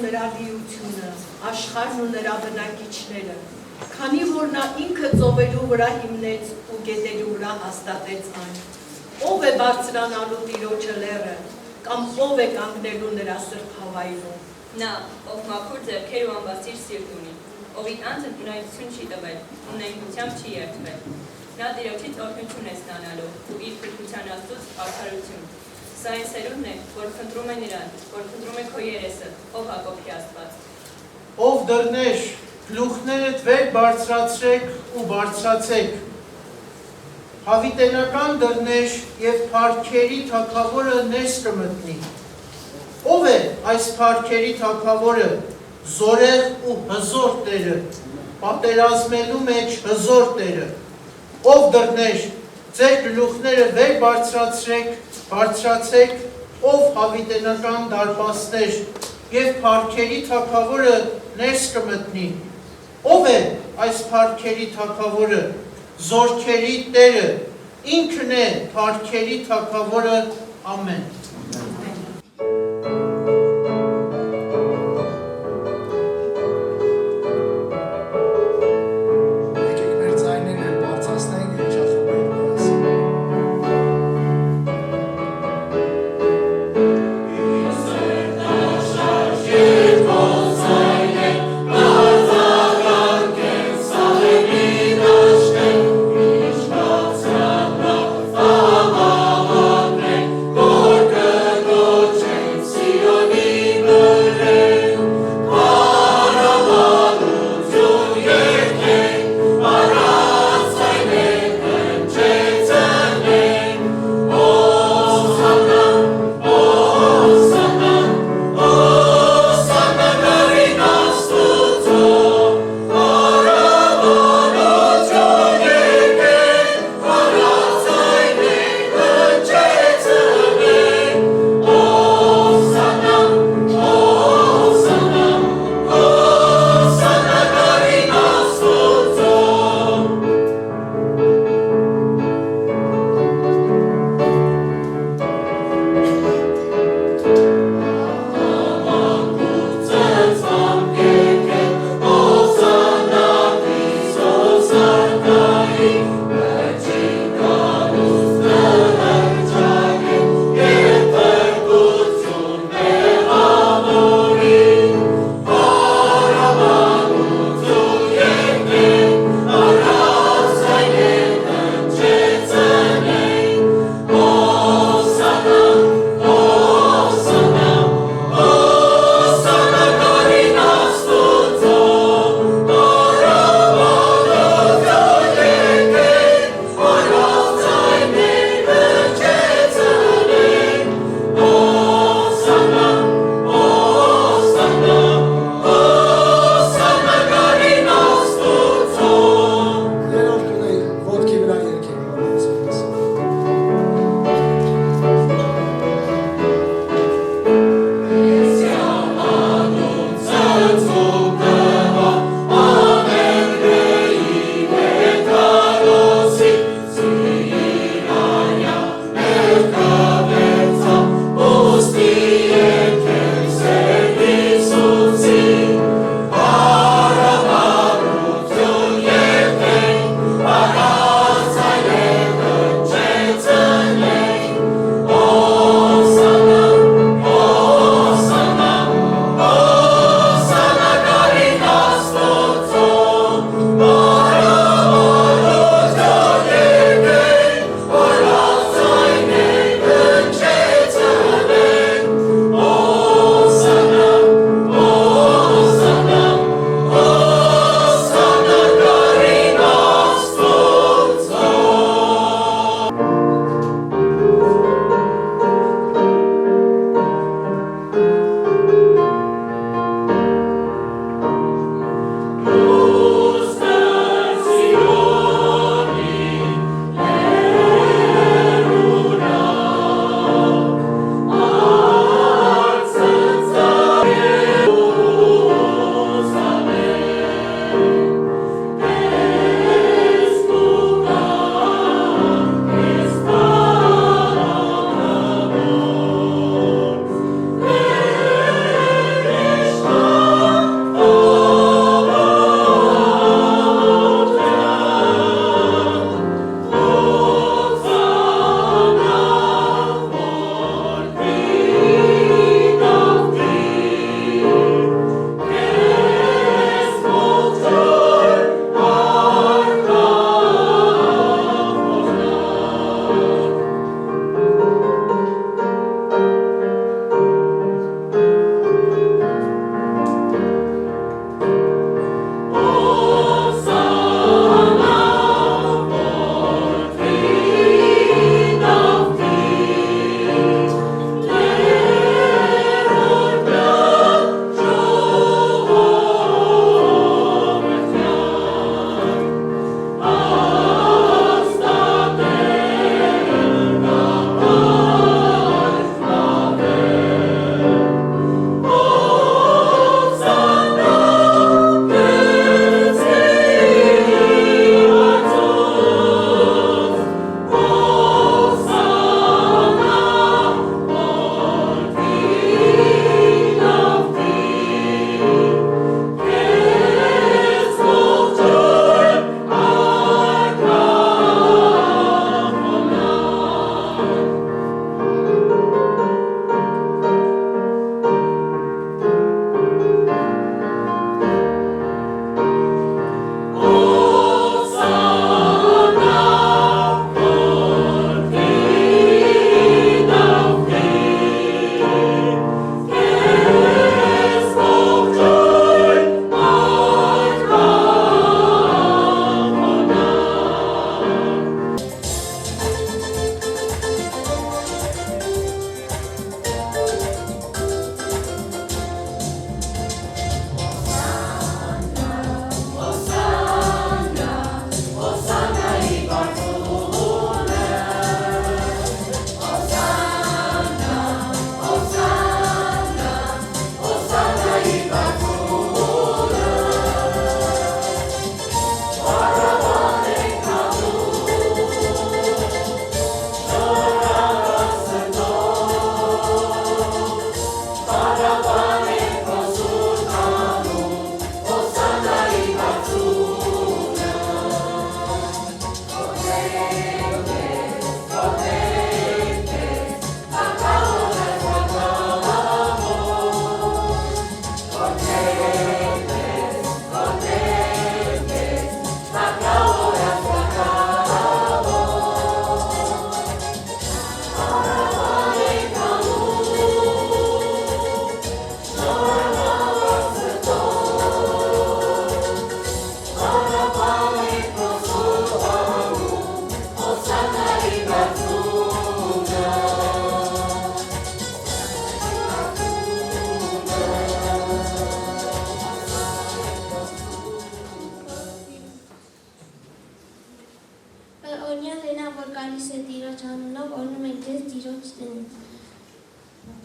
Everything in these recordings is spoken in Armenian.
նրա լիությունը, աշխարհն ու նրա բնակիչները, քանի որ նա ինքը ծովերու վրա հիմնեց ու գետերու վրա հաստատեց այն։ Ով է բարձրանալու Տիրոջը լեռը, կամ ով է կանգնելու նրա սրբ հավայրում։ Նա, ով մաքուր ձեռքեր ու ամբասիր սիրտ ունի, ովի անձը ունայություն չի տվել, ու նենգությամբ չի երդվել։ Նա Տիրոջից օրհնություն է ստանալու ու իր փրկության Աստծուց արդարություն։ Սա այն սերունդն է, որ փնտրում է նրան, որ փնտրում է քո երեսը, ով Հակոբի Աստված։ Ով դռներ, գլուխներդ վեր բարձրացրեք ու բարձրացեք։ Հավիտենական դռներ և փառքերի թագավորը ներս կմտնի։ Ով է այս փառքերի թագավորը, զորեղ ու հզոր Տերը, պատերազմելու մեջ հզոր Տերը։ Ով դռներ, ձեր գլուխները վեր բարձրացեք, ով հավիտենական դարպասներ և փառքերի թագավորը ներս կմտնի։ Ով է այս փառքերի թագավորը, զորքերի Տերը, ինքն է փառքերի թագավորը, ամեն։ Good.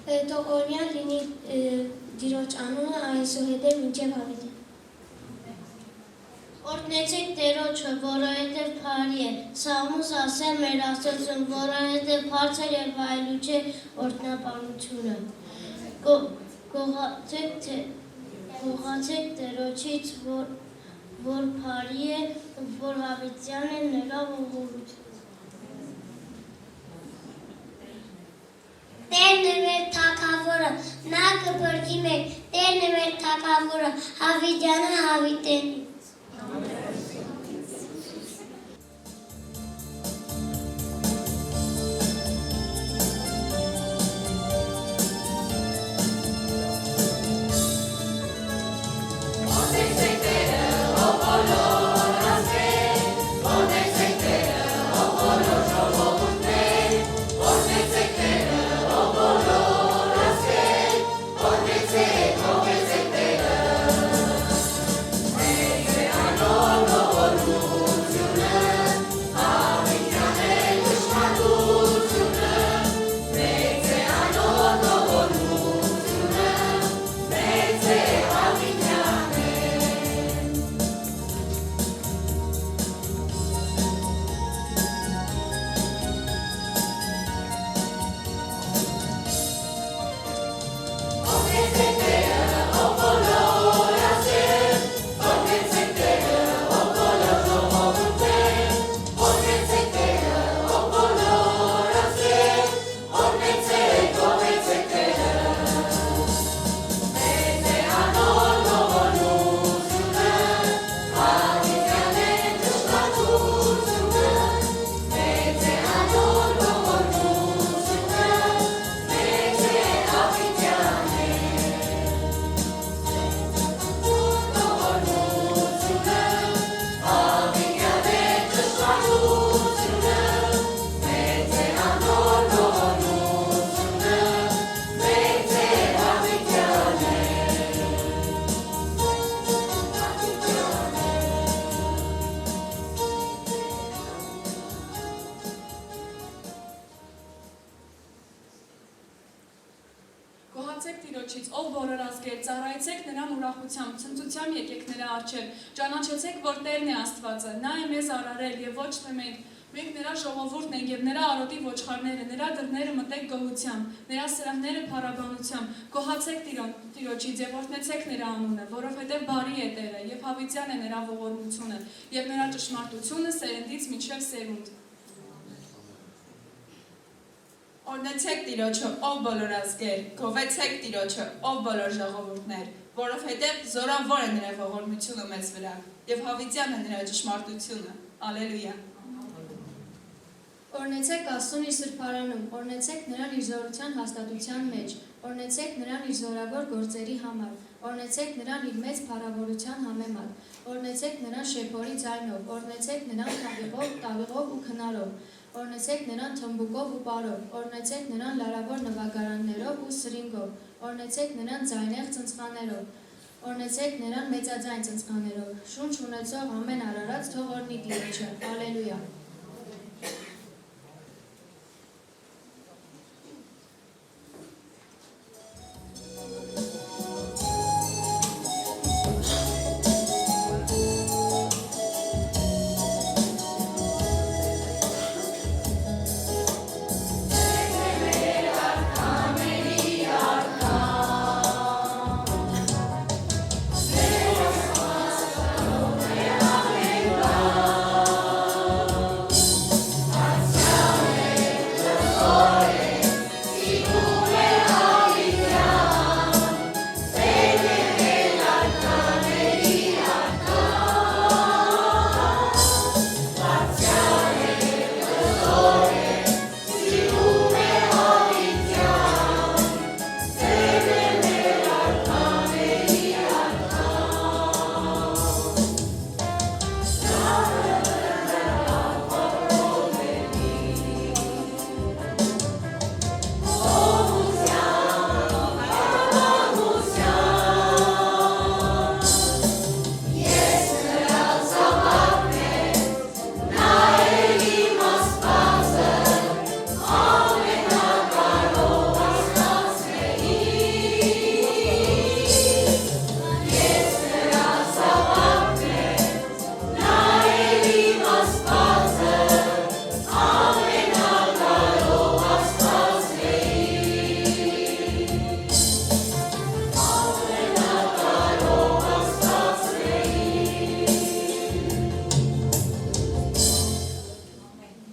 Թող օրինակ լինի Տիրոջ անունը այսուհետև մինչև հավիտյան։ Օրհնեցեք Տերոջը, որովհետև բարի է, Սաղմոս ասել մեր Աստծուն, որովհետև բարձր եւ այլուչ է օրհնապանությունը։ Գողացեք Տերոջից, որ բարի է, որ հավիտյան է նրա ողորմությունը։ Տերն է մեր թագավորը, նա կփրկի մեզ, Տերն է մեր թագավորը, հավիտյանը հավիտենի։ Գոհացեք Տիրոջից, ով բոլոր ազգեր, ծառայեցեք նրան ուրախությամբ, ցնծությամբ եկեք նրա առջև, ճանաչեցեք, որ Տերն է Աստվածը, նա է մեզ արարել եւ ոչ թե մենք նրա ժողովուրդն ենք եւ նրա արոտի ոչխարները, նրա դռները մտեք գոհությամբ, նրա սրահները փառաբանությամբ, գոհացեք Տիրոջից եւ օրհնեցեք նրա անունը, որովհետեւ բարի է Տերը եւ հավիտյան է նրա ողորմությունը եւ նրա ճշմարտությունը սերնդից մինչեւ սերունդ։ Օրհնեցեք Տիրոջը, ով բոլոր ազգեր, գովեցեք Տիրոջը, ով բոլոր ժողովուրդներ, որովհետև զորավոր է նրա ողորմությունը մեզ վրա, եւ հավիտյան է նրա ճշմարտությունը։ Ալելույա։ Օրհնեցեք Աստծուն իր սրբարանում, օրհնեցեք նրան իր զորության հաստատության մեջ, օրհնեցեք նրան իր զորավոր գործերի համար, օրհնեցեք նրան իր մեծ փառավորության համեմատ, օրհնեցեք նրան շեփորի ձայնով, օրհնեցեք նրան տավիղով ու քնարով, օրհնեցեք նրան թմբուկով ու պարով, օրհնեցեք նրան լարավոր նվագարաններով ու սրինգով, օրհնեցեք նրան ձայնեղ ծնծխաներով, օրհնեցեք նրան մեծաձայն ծնծխաներով, շունչ ունեցող ամեն արարած թող օրհնի Տիրոջը, ալելույա։